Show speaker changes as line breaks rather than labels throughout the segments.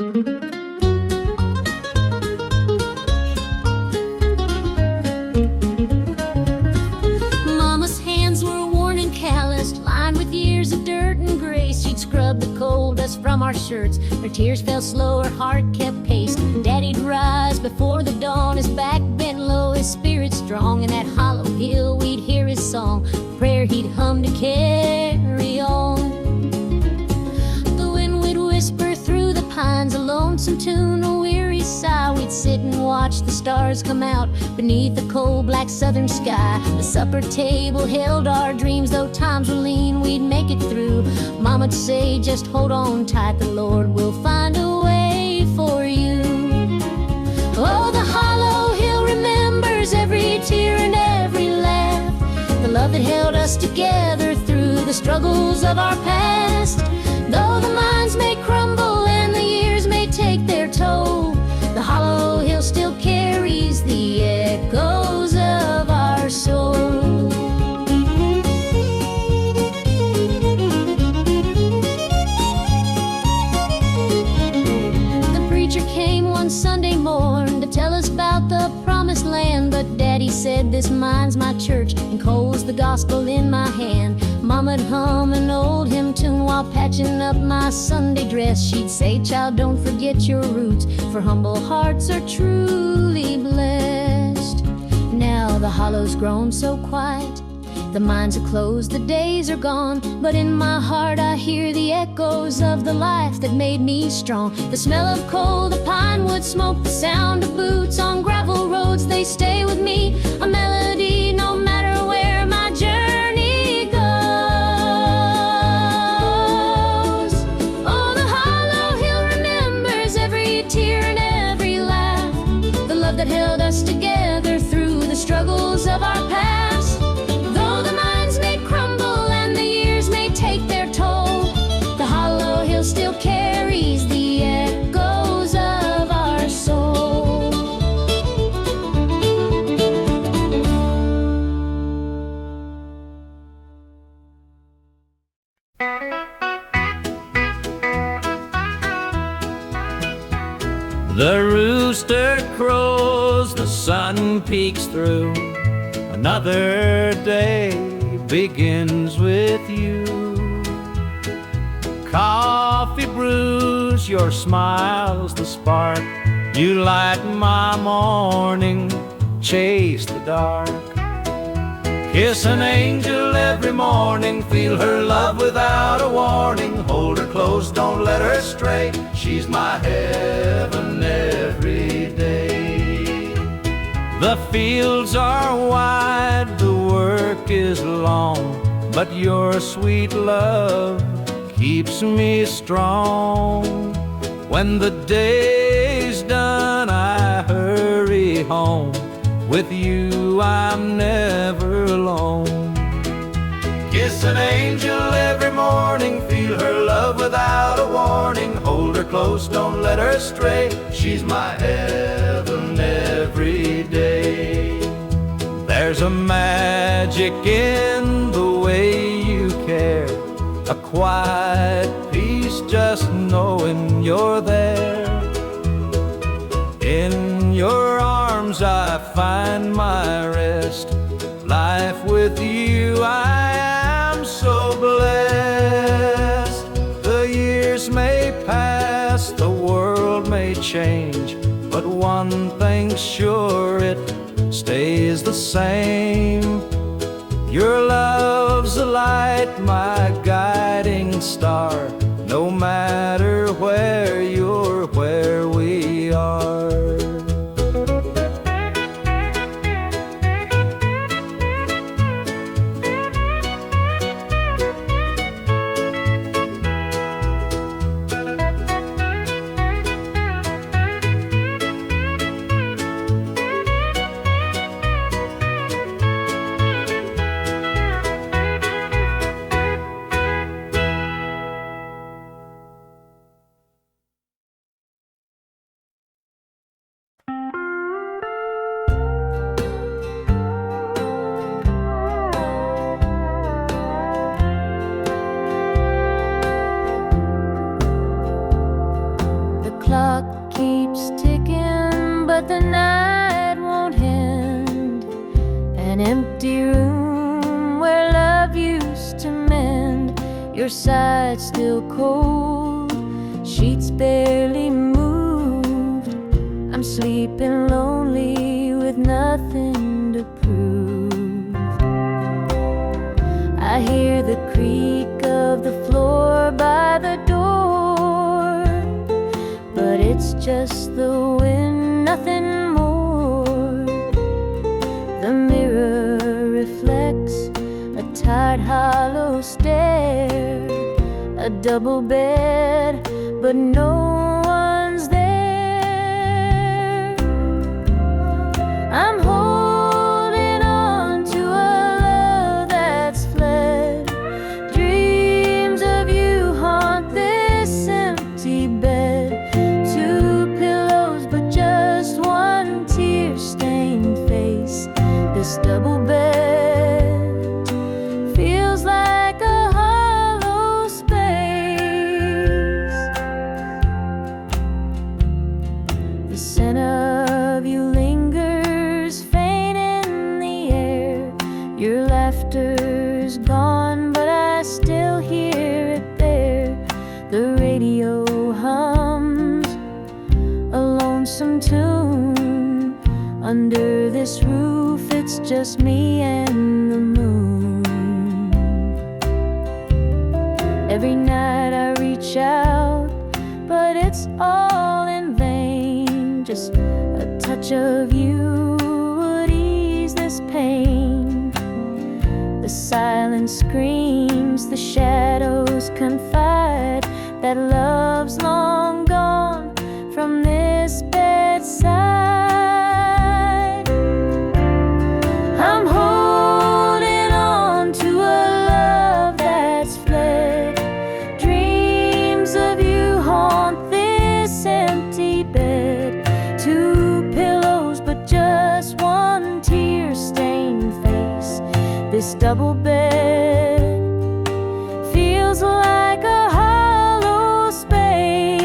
Mama's hands were worn and calloused, lined with years of dirt and grace. She'd scrub the coal dust from our shirts. Her tears fell slow, her heart kept pace. Daddy'd rise before the dawn, his back bent low, his spirit strong. In that hollow hill we'd hear his song, a prayer he'd hum to carry on. The wind would whisper through the pines, a lonesome tune, a weary sigh. We'd sit and watch the stars come out beneath the cold black southern sky. The supper table held our dreams, though times were lean, we'd make it through. Mama'd say, just hold on tight, the Lord will find a way for you. Oh, the hollow hill remembers every tear and every laugh, the love that held us together through the struggles of our past. Though the minds may crumble and the years may take their toll, the hollow hill still carries the echoes of our soul. The preacher came one Sunday morn to tell us about the promised land, but Daddy said, this mine's my church and coal's the gospel in my hand. Mama'd hum an old hymn tune while patching up my Sunday dress. She'd say, child, don't forget your roots, for humble hearts are truly blessed. Now the hollow's grown so quiet, the mines are closed, the days are gone, but in my heart I hear the echoes of the life that made me strong. The smell of coal, the pine wood smoke, the sound of boots on gravel roads, they stay with me, a melody no matter where my journey goes. Oh, the hollow hill remembers every tear and every laugh, the love that held us together through the struggles of our past. Though the minds may crumble and the years may take their toll, the hollow hill still carries the echoes of our soul.
The rooster crows, the sun peeks through, another day begins with you. Coffee brews, your smile's the spark, you light my morning, chase the dark. Kiss an angel every morning, feel her love without a warning. Hold her close, don't let her stray, she's my heaven every day. The fields are wide, the work is long, but your sweet love keeps me strong. When the day's done, I hurry home. With you, I'm never alone. Kiss an angel every morning, feel her love without a warning. Hold her close, don't let her stray, she's my heaven every day. There's a magic in the way you care, a quiet peace just knowing you're there. In your arms I find my rest, life with you I am so blessed. The years may pass, the world may change, but one thing's sure, it stays the same. Your love's a light, my guiding star, no matter where you're, where we are.
clock keeps ticking, but the night won't end. An empty room where love used to mend. Your side still cold, sheets barely moved. I'm sleeping lonely with nothing to prove. I hear the creak of the floor by the door, but it's just the wind, nothing more. The mirror reflects a tired, hollow stare. A double bed, but no one's there. I'm holding on to a love that's fled. Dreams of you haunt this empty bed. Two pillows, but just one tear-stained face. This double bed feels like a hollow space. The scent of you lingers faint in the air. Your laughter's gone, but I still hear it there. The radio hums a lonesome tune. Under this roof, it's just me and the moon. Every night I reach out, but it's all in vain. Just a touch of you would ease this pain. The silence screams, the shadows confide that love's long gone from this bedside. I'm holding on to a love that's fled. Dreams of you haunt this empty bed. Two pillows, but just one tear-stained face. This double bed feels like a hollow space.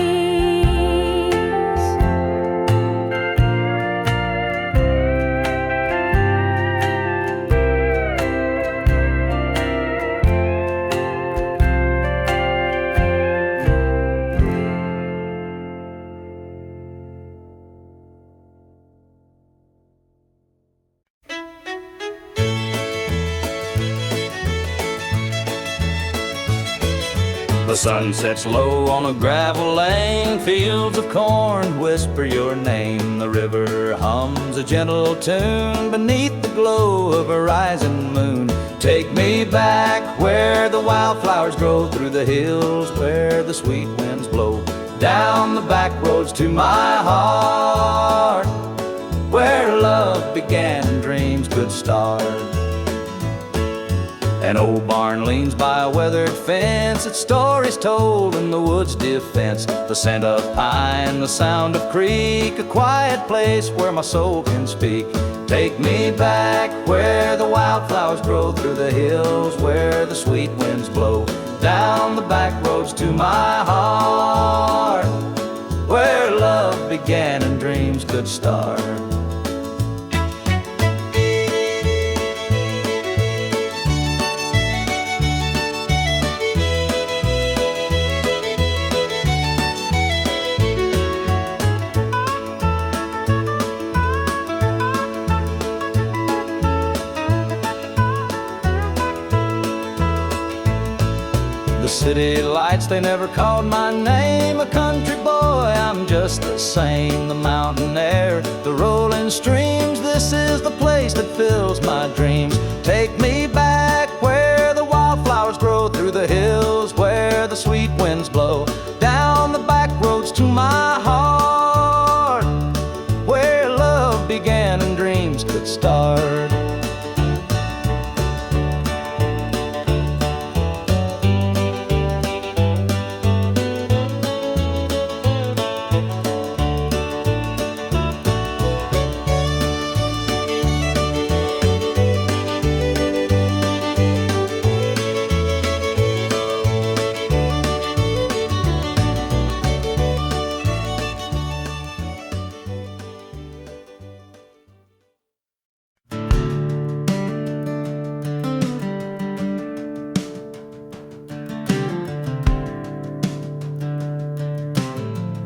The sun sets low on a gravel lane. Fields of corn whisper your name. The river hums a gentle tune beneath the glow of a rising moon. Take me back where the wildflowers grow, through the hills where the sweet winds blow, down the back roads to my heart, where love began and dreams could start. An old barn leans by a weathered fence, its stories told in the wood's defense. The scent of pine, the sound of creek, a quiet place where my soul can speak. Take me back where the wildflowers grow, through the hills where the sweet winds blow, down the back roads to my heart, where love began and dreams could start. City lights, they never called my name. A country boy, I'm just the same. The mountain air, the rolling streams, this is the place that fills my dreams. Take me back where the wildflowers grow, through the hills where the sweet winds blow, down the back roads to my heart, where love began and dreams could start.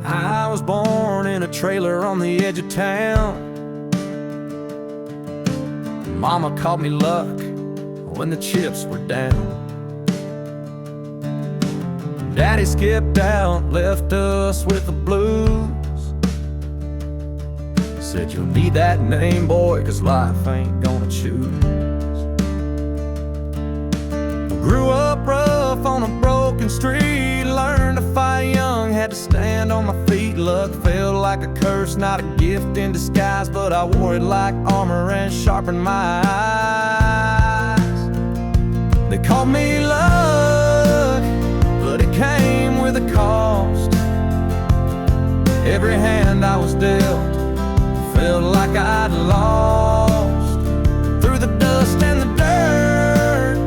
I was born in a trailer on the edge of town. Mama called me luck when the chips were down. Daddy skipped out, left us with the blues. Said you'll need that name, boy, 'cause life ain't gonna choose. Grew up rough on a broken street, learned to fight young, had to stand on my feet. Luck felt like a curse, not a gift in disguise, but I wore it like armor and sharpened my eyes. They called me luck, but it came with a cost. Every hand I was dealt felt like I'd lost. Through the dust and the dirt,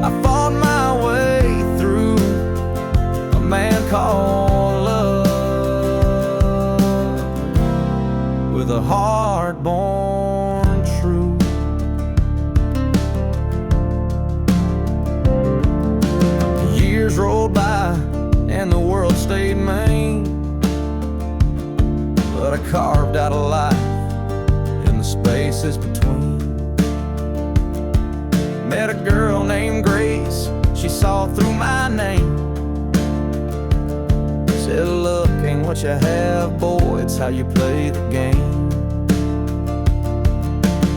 I fought my way through a man called love, with a heart-born truth. Years rolled by and the world stayed mean, but I carved out a life in the spaces between. Met a girl named Grace, she saw through my name. Said, look, ain't what you have, boy, it's how you play the game.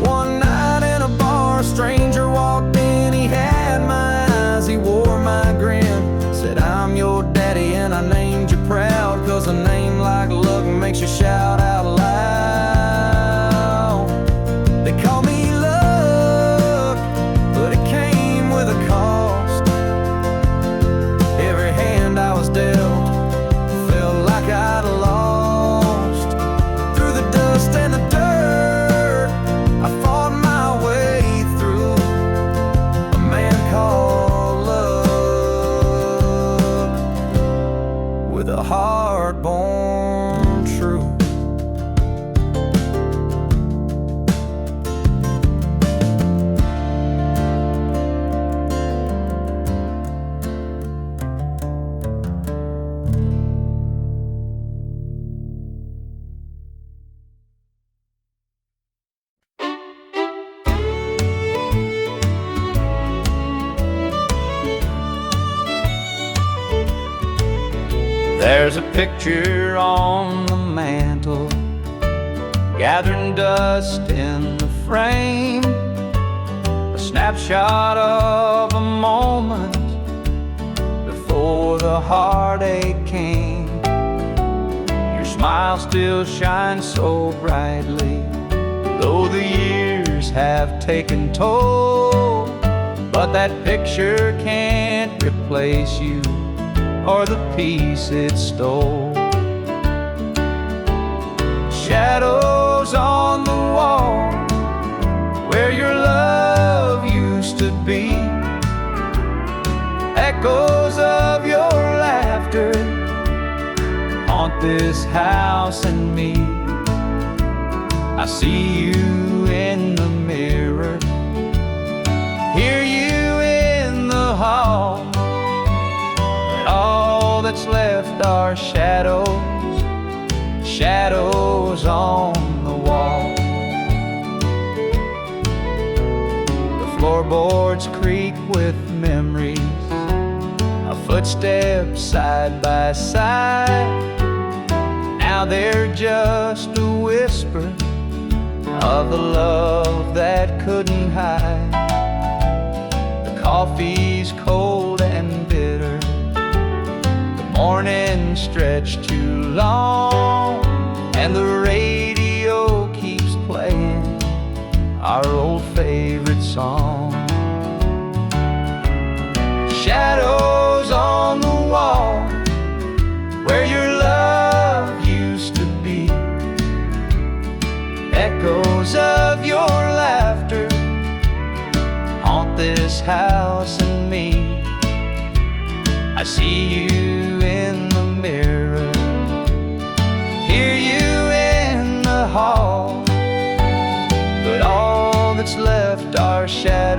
One night in a bar, a stranger walked in, he had my eyes, he wore my grin. Said, I'm your daddy and I named you proud, 'cause a name like luck makes you shout out loud. They call me luck, but it came with a cost. Every hand I was dealt felt like I'd lost. Through the dust and the dirt, I fought my way through a man called love, with a heart-born truth.
There's a picture on the mantle, gathering dust in the frame, a snapshot of a moment before the heartache came. Your smile still shines so brightly, though the years have taken toll. But that picture can't replace you or the peace it stole. Shadows on the wall where your love used to be, echoes of your laughter haunt this house and me. I see you in the mirror, hear you in the hall. All that's left are shadows, shadows on the wall. The floorboards creak with memories, our footsteps side by side. Now they're just a whisper of the love that couldn't hide. The coffee's cold and bitter, morning stretched too long, and the radio keeps playing our old favorite song. Shadows on the wall where your love used to be, echoes of your laughter haunt this house and me. I see you in the mirror, hear you in the hall, but all that's left are shadows,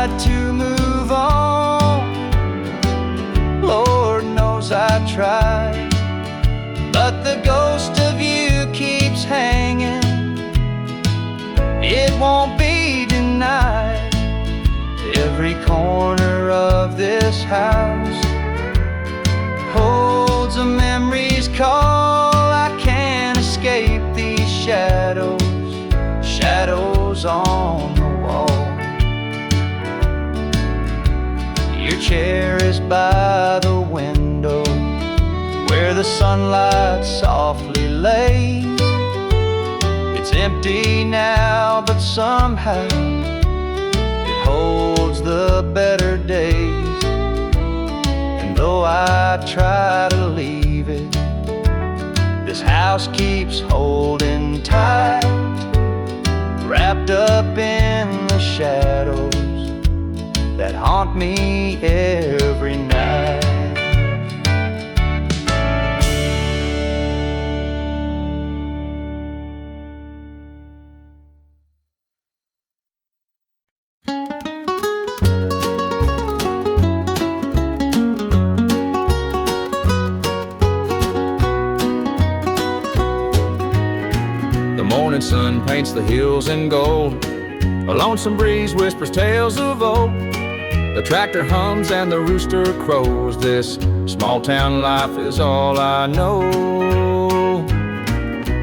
tried to move on. Lord knows I tried, but the ghost of you keeps hanging. It won't be denied. Every corner of this house holds a memory's call. I can't escape these shadows, shadows on the wall. Your chair is by the window where the sunlight softly lays. It's empty now, but somehow it holds the better days. And though I try to leave it, this house keeps holding tight, wrapped up in the shadows that haunt me every night.
The morning sun paints the hills in gold. A lonesome breeze whispers tales of old. The tractor hums and the rooster crows. This small town life is all I know.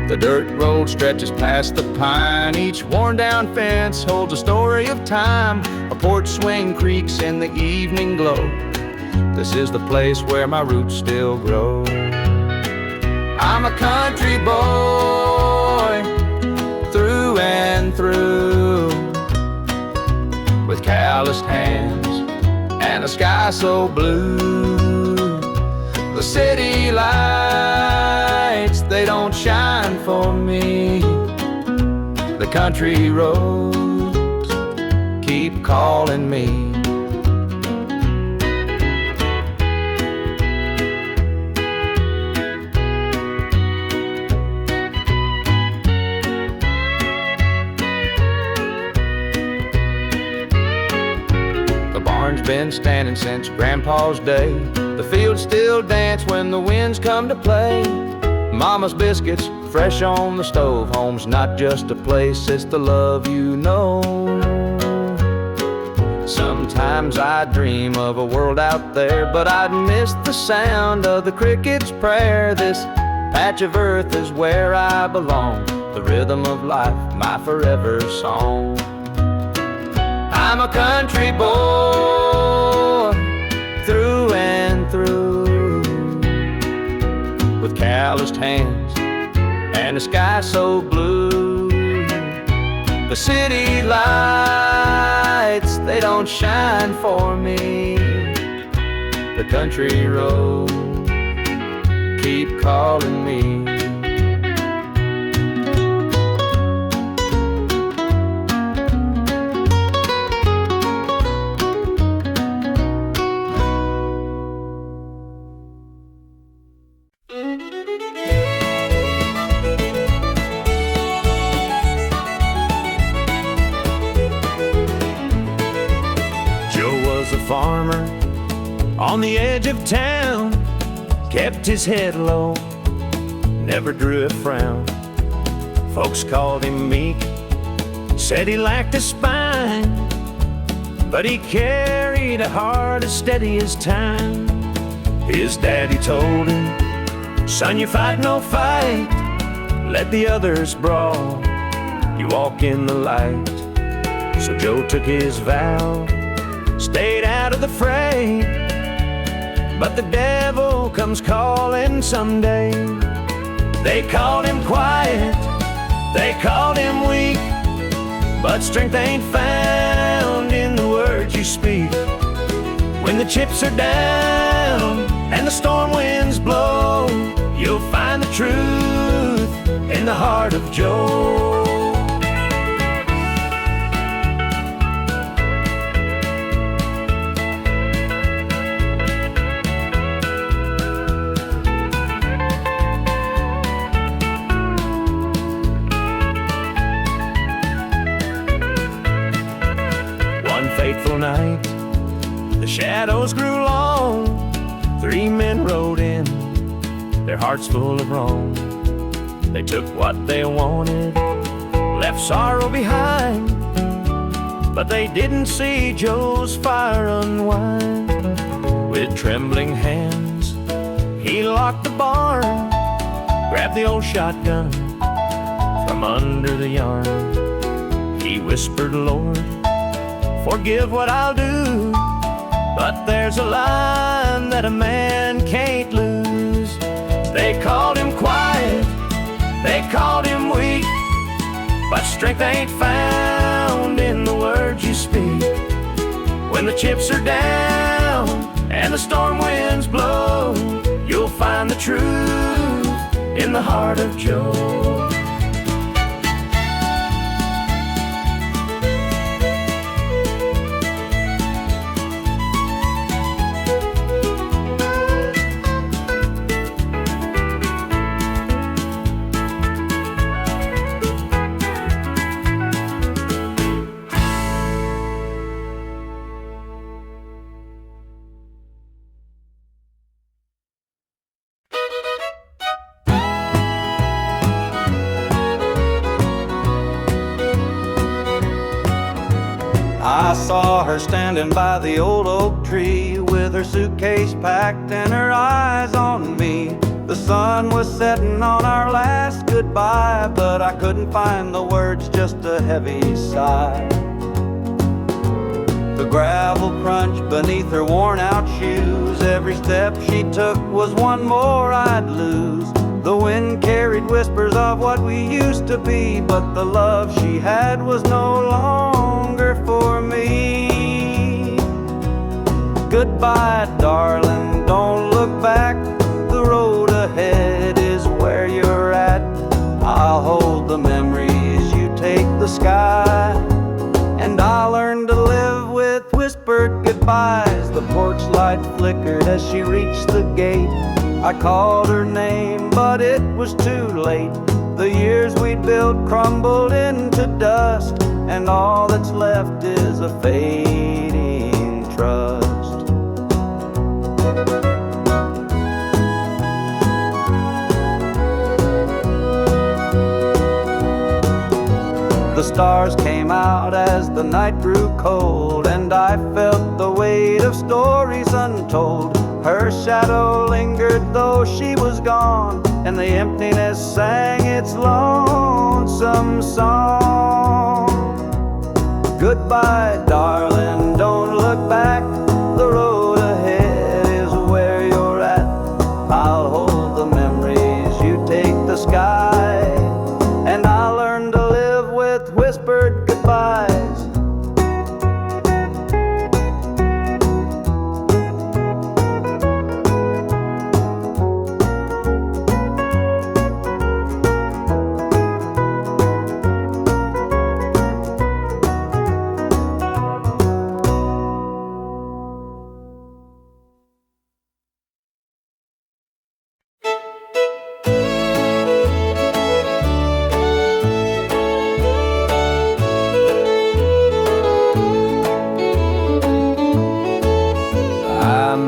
The dirt road stretches past the pine. Each worn down fence holds a story of time. A porch swing creaks in the evening glow. This is the place where my roots still grow. I'm a country boy through and through, with calloused hands and a sky so blue. The city lights, they don't shine for me. The country roads keep calling me. Been standing since Grandpa's day. The fields still dance when the winds come to play. Mama's biscuits fresh on the stove. Home's not just a place, it's the love you know. Sometimes I dream of a world out there, but I'd miss the sound of the cricket's prayer. This patch of earth is where I belong. The rhythm of life, my forever song. I'm a country boy through and through, with calloused hands and a sky so blue. The city lights, they don't shine for me. The country roads keep calling me. Farmer on the edge of town, kept his head low, never drew a frown. Folks called him meek, said he lacked a spine, but he carried a heart as steady as time. His daddy told him, son, you fight no fight, let the others brawl, you walk in the light. So Joe took his vow, stayed out of the fray, but the devil comes calling someday. They called him quiet, they called him weak, but strength ain't found in the words you speak. When the chips are down and the storm winds blow, you'll find the truth in the heart of Joe. fateful night, the shadows grew long. 3 men rode in, their hearts full of wrong. They took what they wanted, left sorrow behind, but they didn't see Joe's fire unwind. With trembling hands, he locked the barn, grabbed the old shotgun from under the yarn. He whispered, Lord, forgive what I'll do, but there's a line that a man can't lose. They called him quiet, they called him weak, but strength ain't found in the words you speak. When the chips are down and the storm winds blow, you'll find the truth in the heart of Joe.
I saw her standing by the old oak tree with her suitcase packed and her eyes on me. The sun was setting on our last goodbye, but I couldn't find the words, just a heavy sigh. The gravel crunched beneath her worn out shoes. Every step she took was one more I'd lose. The wind carried whispers of what we used to be, but the love she had was no longer for me. Goodbye, darling, don't look back. The road ahead is where you're at. I'll hold the memories, you take the sky, and I'll learn to live with whispered goodbyes. The porch light flickered as she reached the gate. I called her name, but it was too late. The years we'd built crumbled into dust, and all that's left is a fading trust. The stars came out as the night grew cold, and I felt the weight of stories untold. Her shadow lingered though she was gone, and the emptiness sang its lonesome song. Goodbye, darling, don't look back. The road ahead is where you're at. I'll hold the memories, you take the sky, and I'll learn to live with whispered goodbyes.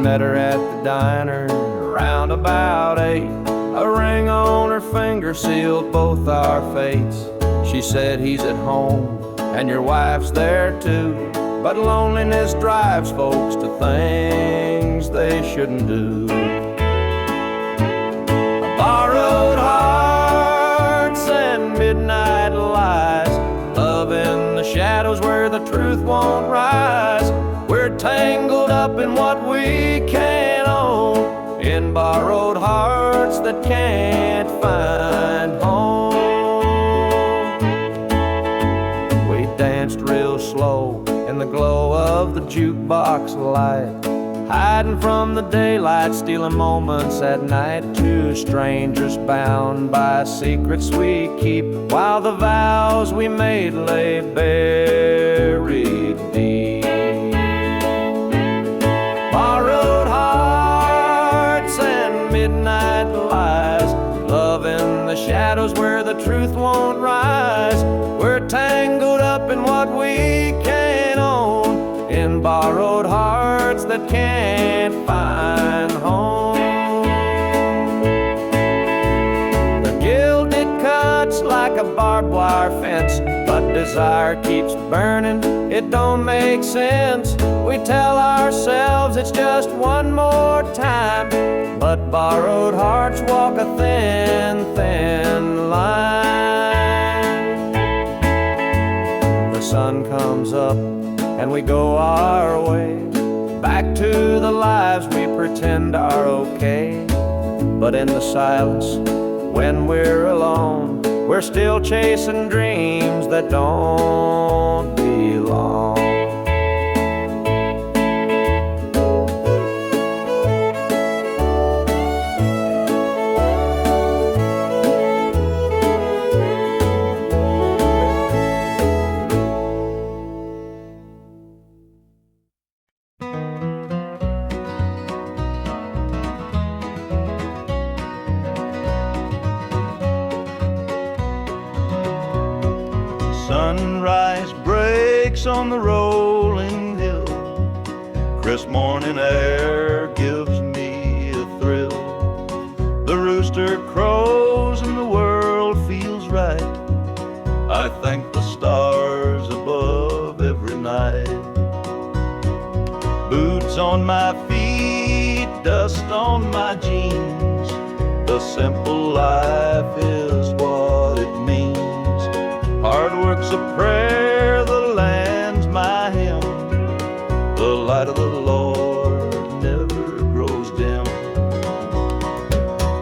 Met her at the diner around about 8. A ring on her finger sealed both our fates. She said, he's at home and your wife's there too, but loneliness drives folks to things they shouldn't do. Borrowed hearts and midnight lies, love in the shadows where the truth won't rise. We're tangled up in what we can't own, in borrowed hearts that can't find home. We danced real slow in the glow of the jukebox light, hiding from the daylight, stealing moments at night. Two strangers bound by secrets we keep, while the vows we made lay buried deep. Borrowed hearts and midnight lies, love in the shadows where the truth won't rise. We're tangled up in what we can't own, and borrowed hearts that can't find home. The gilded cuts like a barbed wire fence, but desire keeps burning, it don't make sense. We tell ourselves it's just one more time, but borrowed hearts walk a thin, thin line. The sun comes up and we go our way, back to the lives we pretend are okay. But in the silence, when we're alone, we're still chasing dreams that don't belong.
Sunrise breaks on the rolling hill. Crisp morning air gives me a thrill. The rooster crows and the world feels right. I thank the stars above every night. Boots on my feet, dust on my jeans. The simple life is what it means. Hard work's a prayer, the land's my hymn. The light of the Lord never grows dim.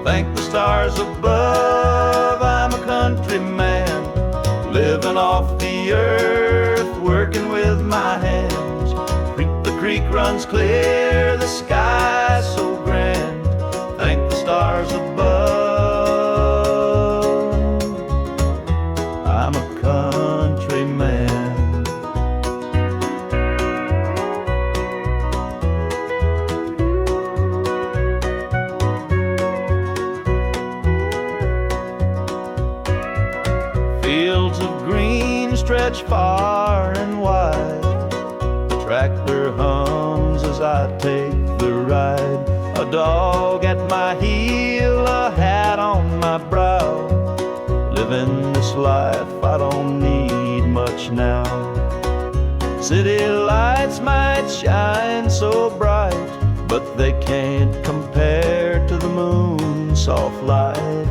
Thank the stars above, I'm a country man, living off the earth, working with my hands. The creek runs clear, the sky's so grand. Thank the stars above, I'm a country man. Fields of green stretch far and wide. The tractor hums as I take the ride. A dog at my heel, a hat on my brow. Living this life, I don't need much now. City lights might shine so bright, but they can't compare to the moon's soft light.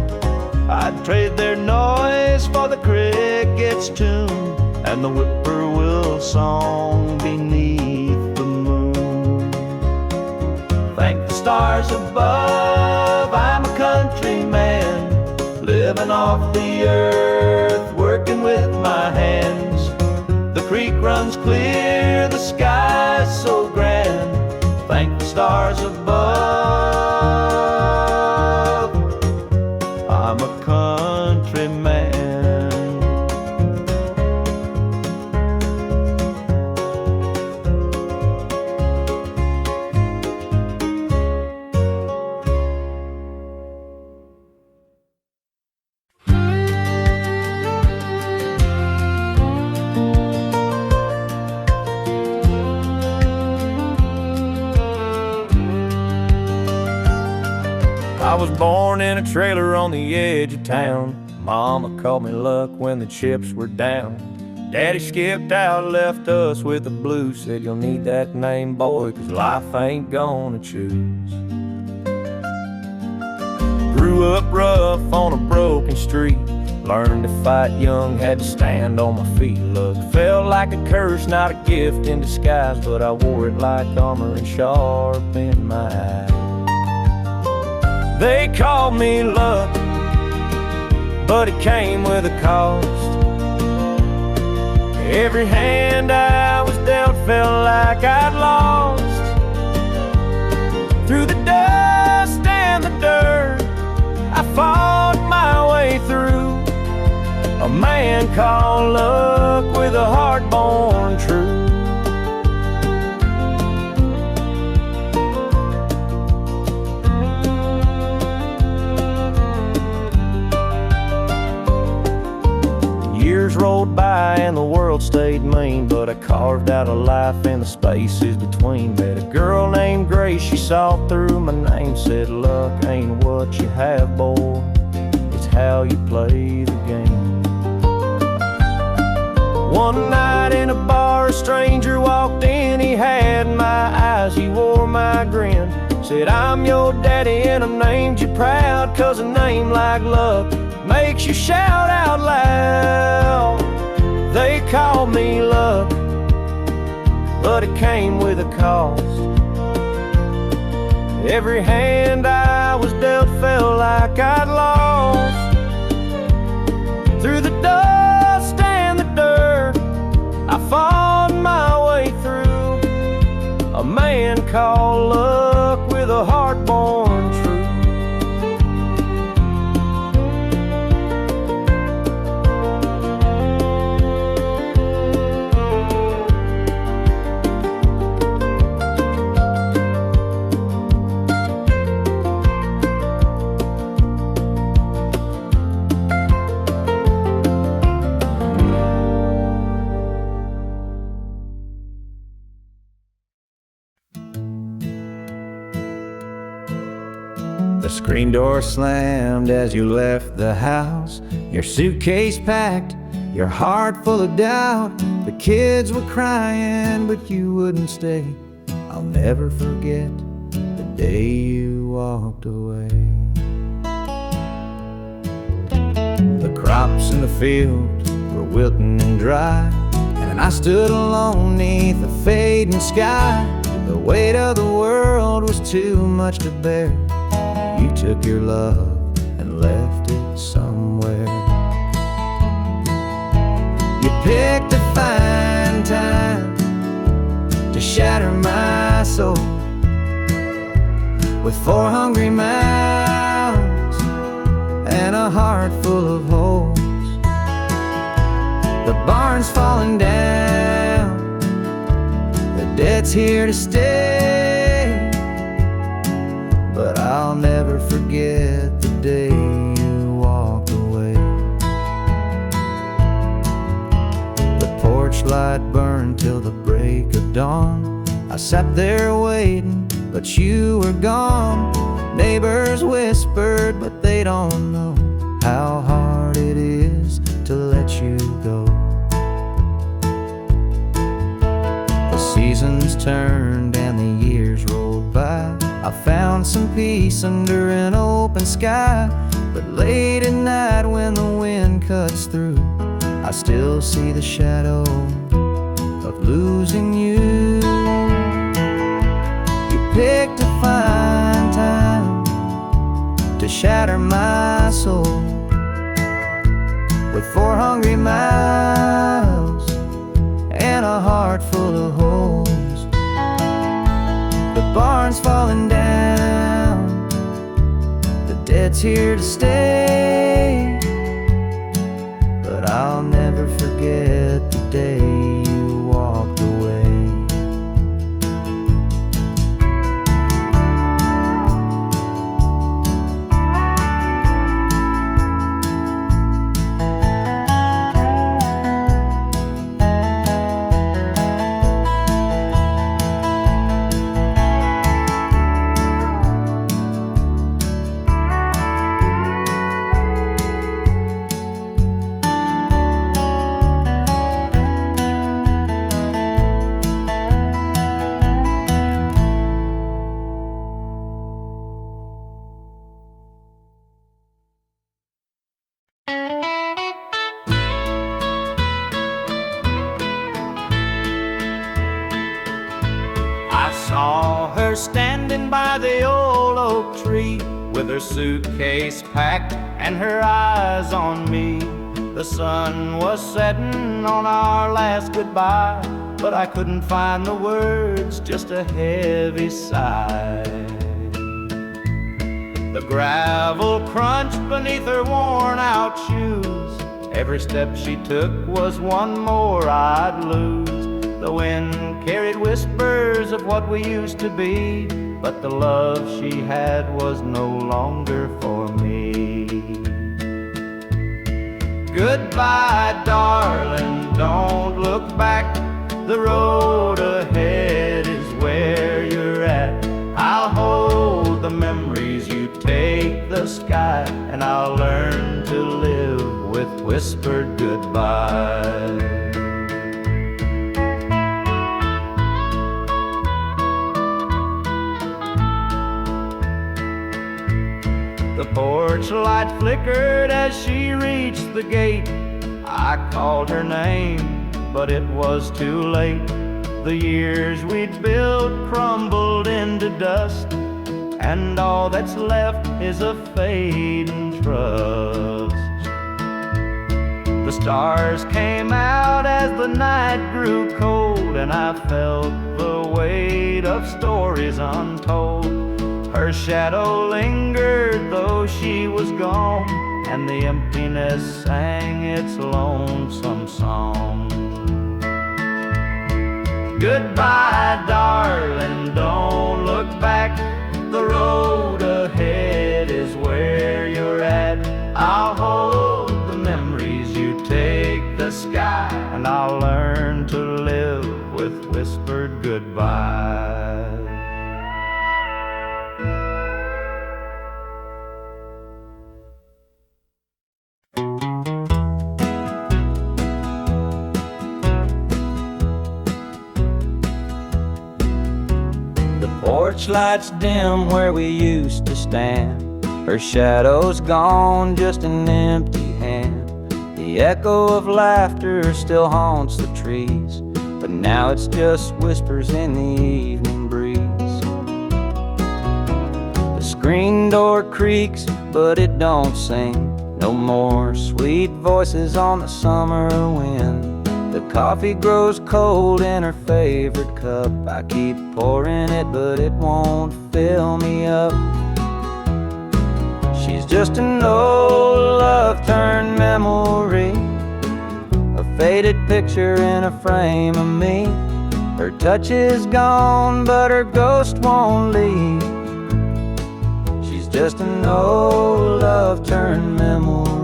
I'd trade their noise for the cricket's tune and the whippoorwill song beneath the moon. Thank the stars above, I'm a country man, living off the earth, working with my hands. The creek runs clear, the sky's so grand. Thank the stars above, I'm a country man.
I was born in a trailer on the edge of town. Mama called me luck when the chips were down. Daddy skipped out, left us with the blues. Said you'll need that name, boy, 'cause life ain't gonna choose. Grew up rough on a broken street. Learned to fight young, had to stand on my feet. Look, felt like a curse, not a gift in disguise, but I wore it like armor and sharp in my eye. They called me luck, but it came with a cost. Every hand I was dealt felt like I'd lost. Through the dust and the dirt, I fought my way through. A man called luck with a heart born true. Years rolled by and the world
world stayed mean, but I carved out a life in the spaces between. Met a girl named Grace, she saw through my name, said luck ain't what you have, boy, it's how you play the game. One night in a bar, a stranger walked in, he had my eyes, he wore my grin. Said, I'm your daddy and I named you proud, 'cause a name like luck makes you shout out loud. They called me luck, but it came with a cost. Every hand I was dealt felt like I'd lost. Through the dust and the dirt, I fought my way through. A man called luck with a heart born true.
The screen door slammed as you left the house, your suitcase packed, your heart full of doubt. The kids were crying, but you wouldn't stay. I'll never forget the day you walked away. The crops in the field were wilting and dry, and I stood alone neath the fading sky. The weight of the world was too much to bear. You took your love and left it somewhere. You picked a fine time to shatter my soul with 4 hungry mouths and a heart full of holes. The barn's falling down, the debt's here to stay, but I'll never forget the day you walked away. The porch light burned till the break of dawn. I sat there waiting, but you were gone. Neighbors whispered, but they don't know how hard it is to let you go. The seasons turned and the years rolled by. I found some peace under an open sky, but late at night when the wind cuts through, I still see the shadow of losing you. You picked a fine time to shatter my soul with 4 hungry mouths and a heart full of holes. The barn's falling down, the debt's here to stay, but I'll never forget the day you walked away.
Saw her standing by the old oak tree with her suitcase packed and her eyes on me. The sun was setting on our last goodbye, but I couldn't find the words, just a heavy sigh. The gravel crunched beneath her worn out shoes. Every step she took was one more I'd lose. The wind carried whispers of what we used to be, but the love she had was no longer for me.
Goodbye, darling, don't look back. The road ahead is where you're at. I'll hold the memories, you take the sky, and I'll learn to live with whispered goodbye. The porch light flickered as she reached the gate. I called her name, but it was too late. The years we'd built crumbled into dust, and all that's left is a fading trust. The stars came out as the night grew cold, and I felt the weight of stories untold. Her shadow lingered though she was gone, and the emptiness sang its lonesome song. Goodbye, darling, don't look back. The road ahead is where you're at. I'll hold the memories, you take the sky, and I'll learn to live with whispered goodbye. Porch lights dim where we used to stand. Her shadow's gone, just an empty hand. The echo of laughter still haunts the trees, but now it's just whispers in the evening breeze. The screen door creaks, but it don't sing. No more sweet voices on the summer wind. The coffee grows cold in her favorite cup. I keep pouring it, but it won't fill me up. She's just an old love-turned memory, a faded picture in a frame of me. Her touch is gone, but her ghost won't leave. She's just an old love-turned memory.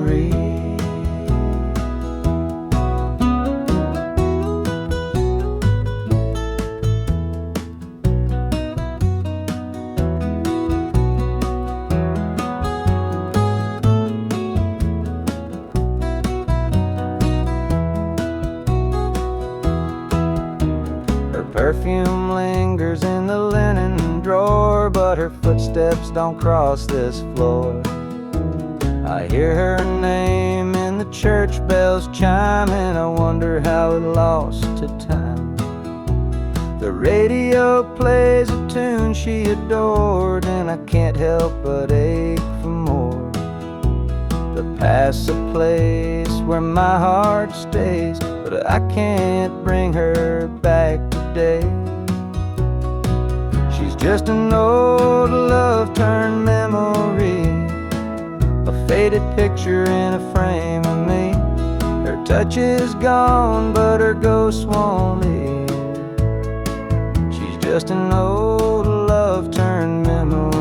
Perfume lingers in the linen drawer, but her footsteps don't cross this floor. I hear her name in the church bells chiming. I wonder how it lost to time. The radio plays a tune she adored, and I can't help but ache for more. The past's a place where my heart stays, but I can't bring her back today. She's just an old love-turned memory, a faded picture in a frame of me. Her touch is gone, but her ghost won't leave. She's just an old love-turned memory.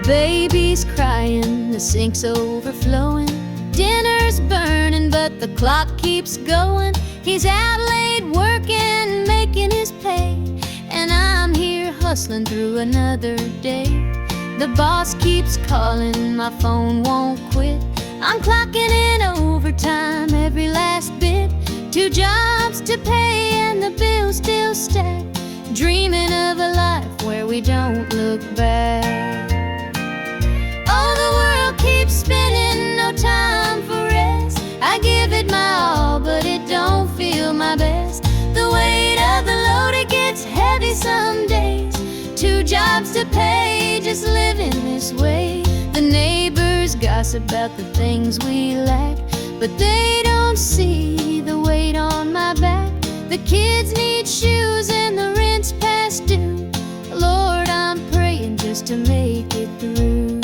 Baby's crying, the sink's overflowing. Dinner's burning, but the clock keeps going. He's out late working, making his pay, and I'm here hustling through another day. The boss keeps calling, my phone won't quit. I'm clocking in overtime every last bit. 2 jobs to pay and the bills still stack. Dreaming of a life where we don't look back. Oh, the world keeps spinning, no time for rest. I give it my all, but it don't feel my best. The weight of the load, it gets heavy some days. 2 jobs to pay, just living this way. The neighbors gossip about the things we lack, but they don't see the weight on my back. The kids need shoes and the rent's past due. Lord, I'm praying just to make it through.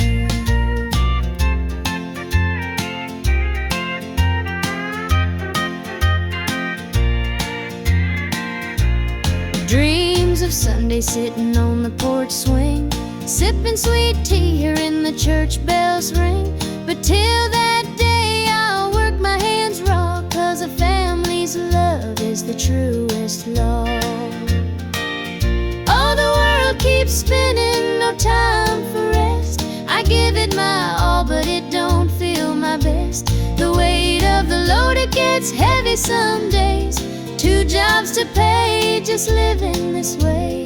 Dreams of Sunday sitting on the porch swing, sipping sweet tea, hearing the church bells ring. But till that day I'll work my hands raw, 'cause a family's love is the truest law. Oh, the world keeps spinning, no time for rest. I give it my all, but it don't feel my best. The weight of the load, it gets heavy some days. 2 jobs to pay, just living this way.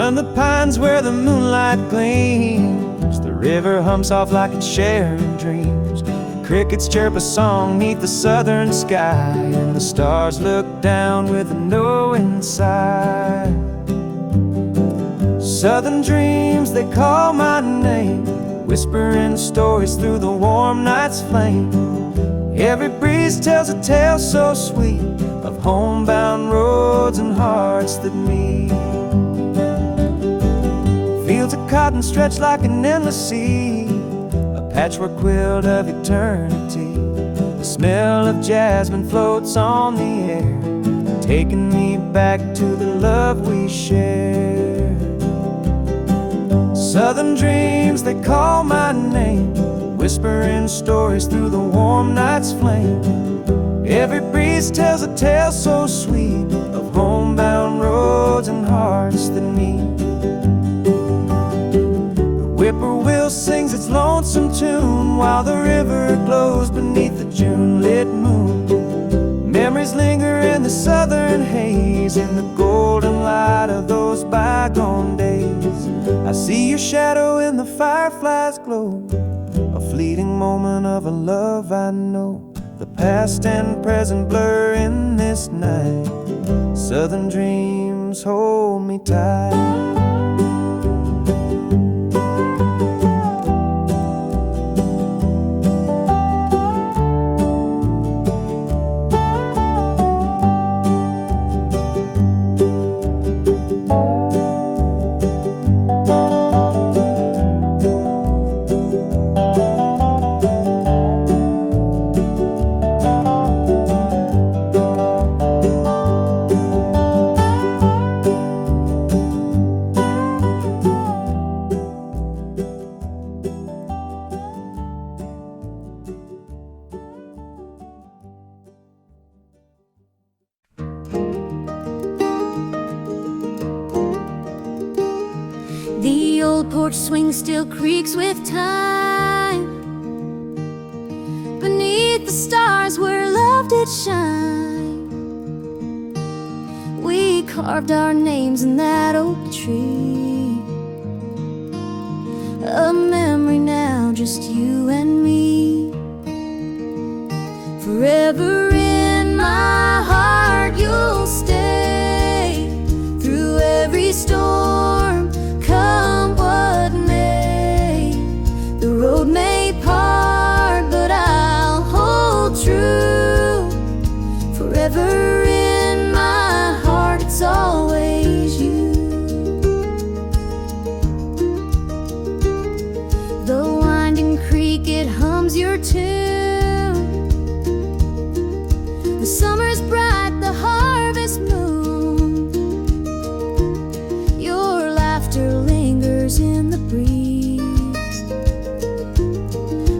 And the pines where the moonlight gleams, the river hums off like it's sharing dreams. The crickets chirp a song 'neath the southern sky, and the stars look down with a knowing sigh. Southern dreams, they call my name, whispering stories through the warm night's flame. Every breeze tells a tale so sweet of homebound roads and hearts that meet. Fields of cotton stretch like an endless sea, a patchwork quilt of eternity. The smell of jasmine floats on the air, taking me back to the love we shared. Southern dreams, they call my name, whispering stories through the warm night's flame. Every breeze tells a tale so sweet of homebound roads and hearts that meet. Whippoorwill sings its lonesome tune while the river glows beneath the June-lit moon. Memories linger in the southern haze, in the golden light of those bygone days. I see your shadow in the firefly's glow, a fleeting moment of a love I know. The past and present blur in this night. Southern dreams hold me tight.
The old porch swing still creaks with time. Beneath the stars where love did shine, we carved our names in that oak tree. A memory now, just you and me. Forever in my heart you'll stay, through every storm, come what may. The road may part, but I'll hold true. Forever in my heart, it's always you. The winding creek, it hums your tune. The summer's bright, the harvest moon. Your laughter lingers in the breeze,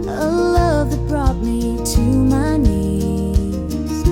a love that brought me to my knees.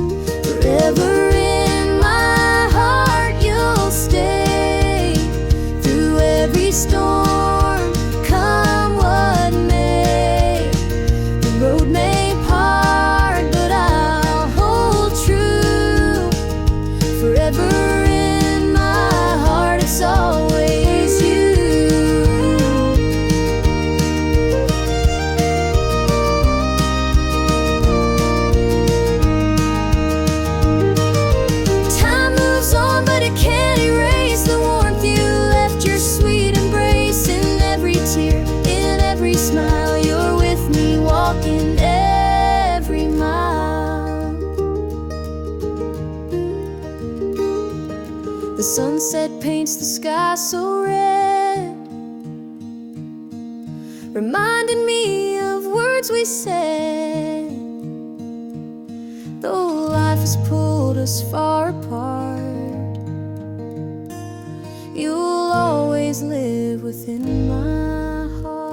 sunset paints the sky so red, reminding me of words we said. Though life has pulled us far apart, you'll always live within my heart.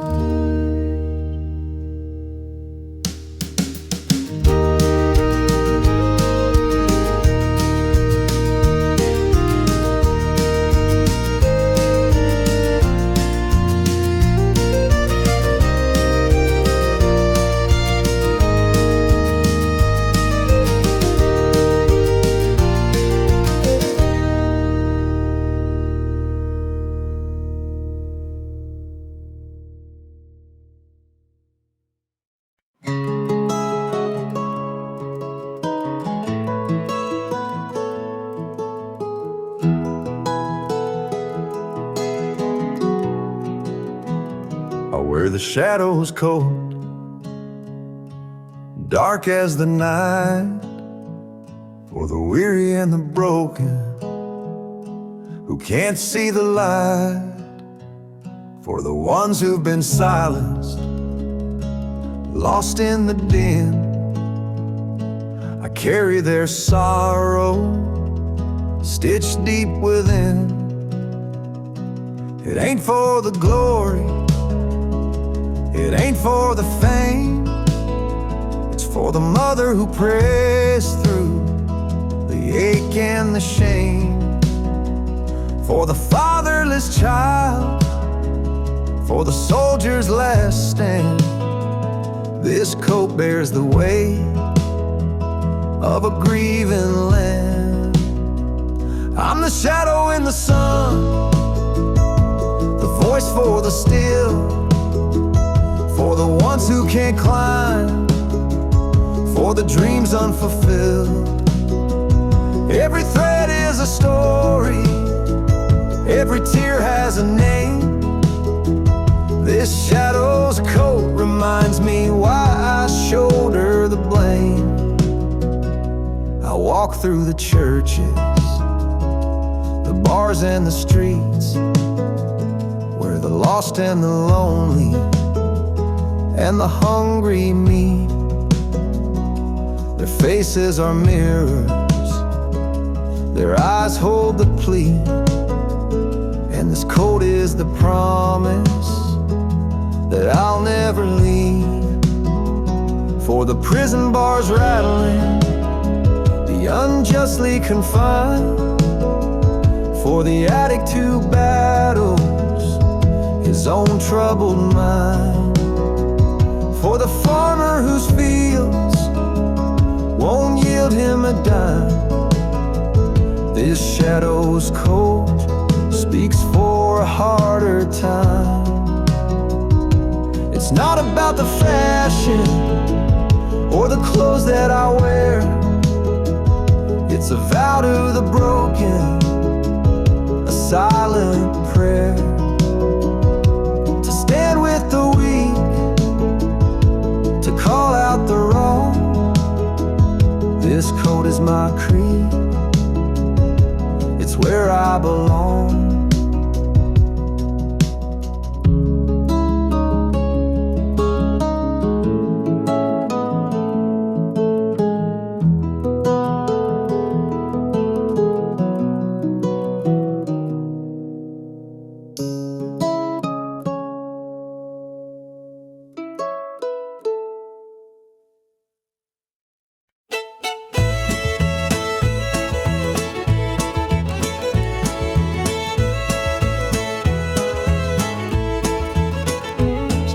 Where the shadows cold, dark as the night, for the weary and the broken who can't see the light, for the ones who've been silenced, lost in the din. I carry their sorrow stitched deep within. It ain't for the glory, it ain't for the fame, it's for the mother who prays through the ache and the shame, for the fatherless child, for the soldier's last stand. This coat bears the weight of a grieving land. I'm the shadow in the sun, the voice for the still, for the ones who can't climb, for the dreams unfulfilled. Every thread is a story, every tear has a name. This shadow's coat reminds me why I shoulder the blame. I walk through the churches, the bars and the streets, where the lost and the lonely and the hungry meet. Their faces are mirrors, their eyes hold the plea, and this coat is the promise that I'll never leave. For the prison bars rattling, the unjustly confined, for the addict who battles his own troubled mind, for the farmer whose fields won't yield him a dime. This shadow's coat speaks for a harder time. It's not about the fashion or the clothes that I wear. It's a vow to the broken, a silent prayer, to stand with the weak, to call out the wrong. This coat is my creed, it's where I belong.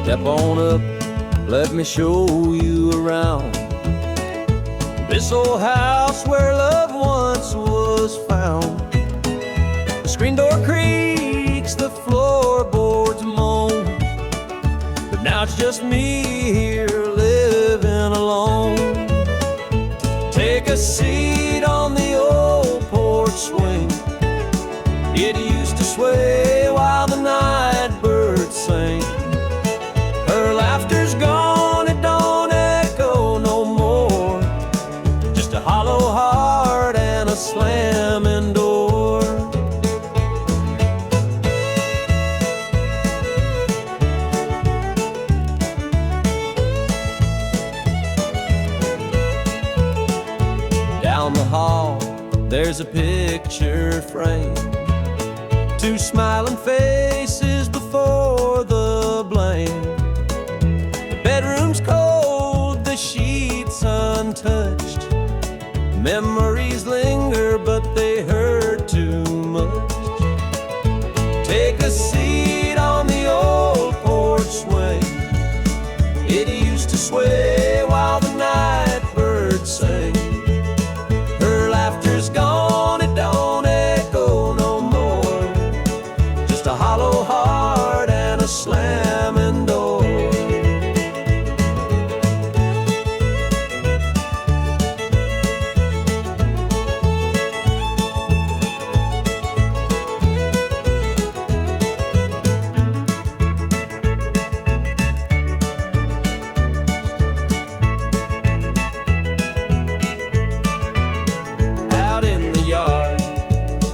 Step on up, let me show you around this old house where love once was found. The screen door creaks, the floorboards moan, but now it's just me here living alone. Take a seat on the old porch swing. It used to sway while the night birds sang. Her laughter's gone, it don't echo no more, just a hollow heart and a slamming door.
there's a picture frame, two smiling faces before the blame. The bedroom's cold, the sheets untouched. Memories linger, but they hurt too much. Take a seat on the old porch swing. It used to sway while the night birds sang. Her laughter's gone, it don't echo no more. Just a hollow heart and a slamming door.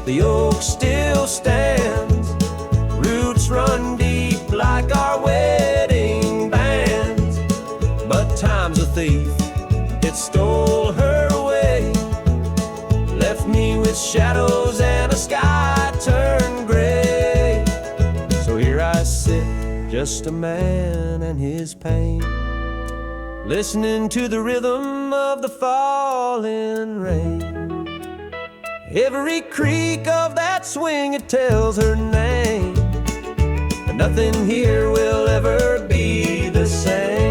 The oak still stands, roots run deep like our wedding bands. But time's a thief, it stole her away, left me with shadows and a sky turned gray. So here I sit, just a man and his pain, listening to the rhythm of the falling rain. Every creak of that swing, it tells her name, and nothing here will ever be the same.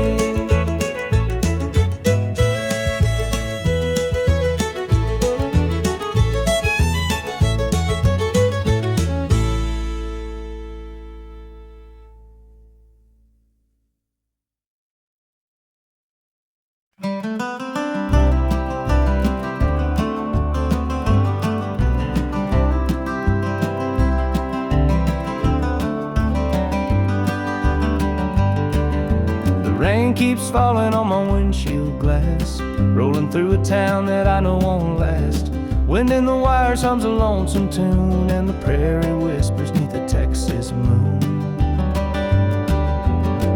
Rain keeps falling on my windshield glass, rolling through a town that I know won't last. Wind in the wires hums a lonesome tune, and the prairie whispers neath the Texas moon.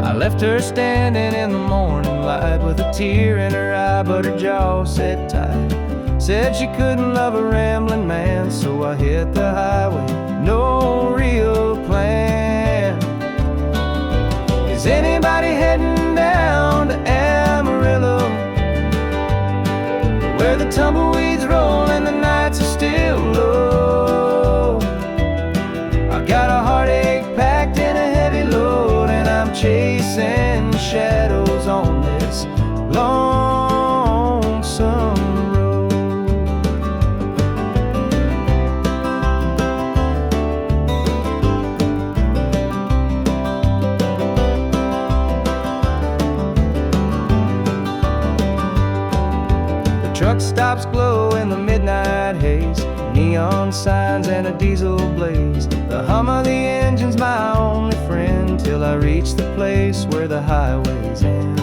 I left her standing in the morning light with a tear in her eye, but her jaw said tight. Said she couldn't love a rambling man, so I hit the highway, no real plan. Is anybody heading down to Amarillo, where the tumbleweeds roll and the nights are still low? I got a heartache packed in a heavy load, and I'm chasing shadows on this lonesome road. Truck stops glow in the midnight haze, neon signs and a diesel blaze. The hum of the engine's my only friend, till I reach the place where the highways end.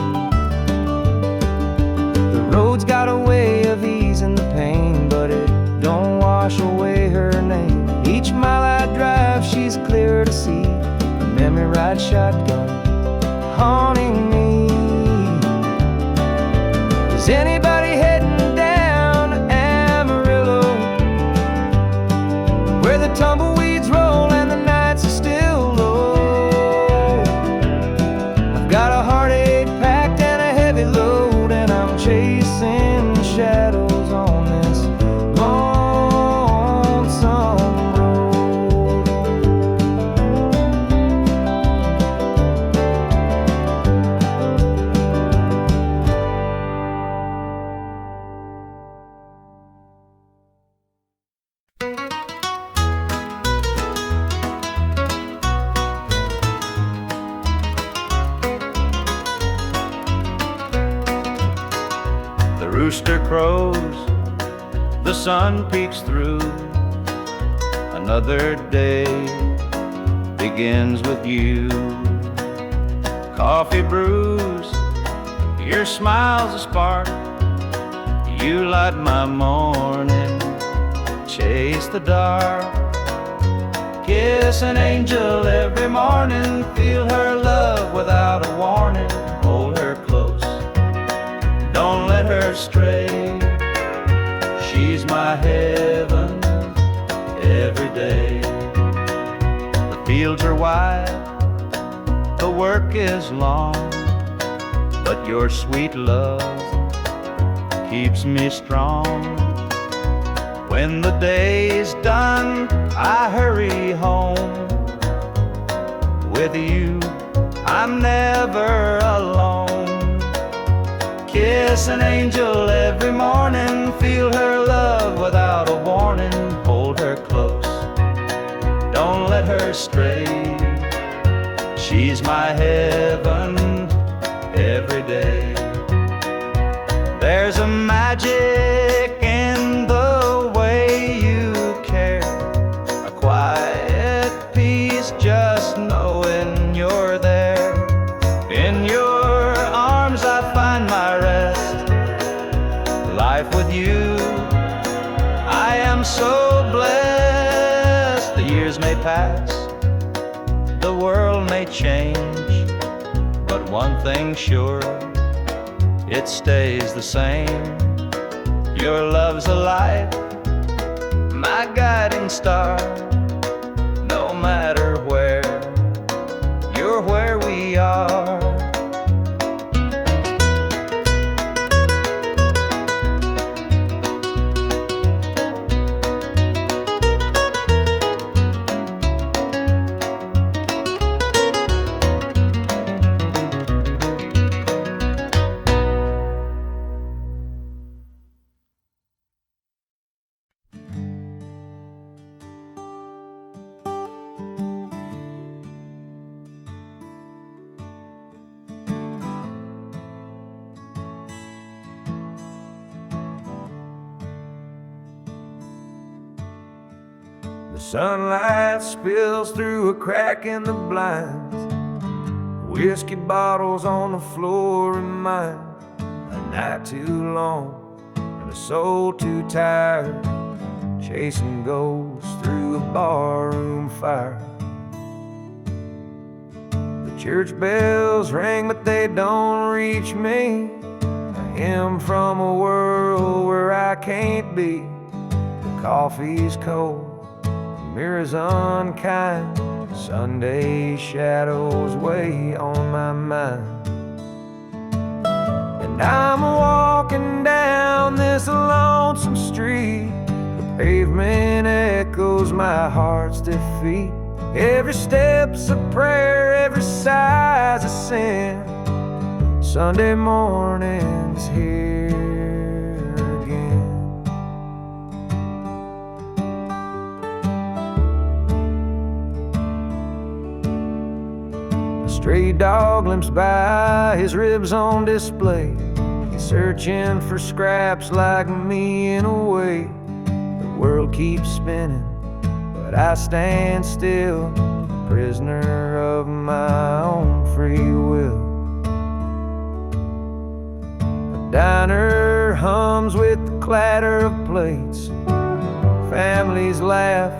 The road's got a way of easing the pain, but it don't wash away her name. Each mile I drive, she's clear to see, a memory ride shotgun haunting me. Is anybody heading where the tumbleweeds roll and the nights are still low? I've got a heartache packed and a heavy load, and I'm chasing shadows on this lonesome road. Rooster crows, the sun peeks through. Another day begins with you. Coffee brews, your smile's a spark. You light my morning, chase the dark. Kiss an angel every morning, feel her love without a warning. Hold her close, don't let her stray. She's my heaven
fields are wide, the work is long, but your sweet love keeps me strong. When the day's done, I hurry home. With you, I'm never alone. Kiss an angel every morning, feel her love without a warning. Hold her close, don't let her stray. She's my heaven every day. There's a magic in the way you care, a quiet peace just knowing you're there. In your arms I find my rest. Life with you, I am so blessed. The years may pass, the world may change, but one thing's sure, it stays the same. Your love's a light, my guiding star. No matter where, you're where we are.
The sunlight spills through a crack in the blinds. Whiskey bottles on the floor remind a night too long and a soul too tired, chasing ghosts through a barroom fire. The church bells ring, but they don't reach me. A hymn from a world where I can't be. The coffee's cold, mirrors unkind, Sunday shadows weigh on my mind. And I'm walking down this lonesome street. The pavement echoes my heart's defeat. Every step's a prayer, every sigh's a sin. Sunday morning's here again. Stray dog limps by, his ribs on display. He's searching for scraps like me in a way. The world keeps spinning, but I stand still, prisoner of my own free will. The diner hums with the clatter of plates. Families laugh,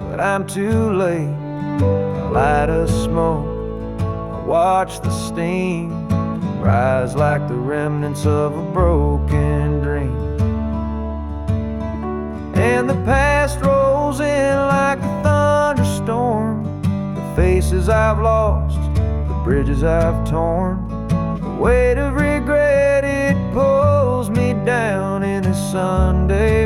but I'm too late. A light of smoke, watch the steam rise like the remnants of a broken dream. And the past rolls in like a thunderstorm. The faces I've lost, the bridges I've torn. The weight of regret, it pulls me down in a Sunday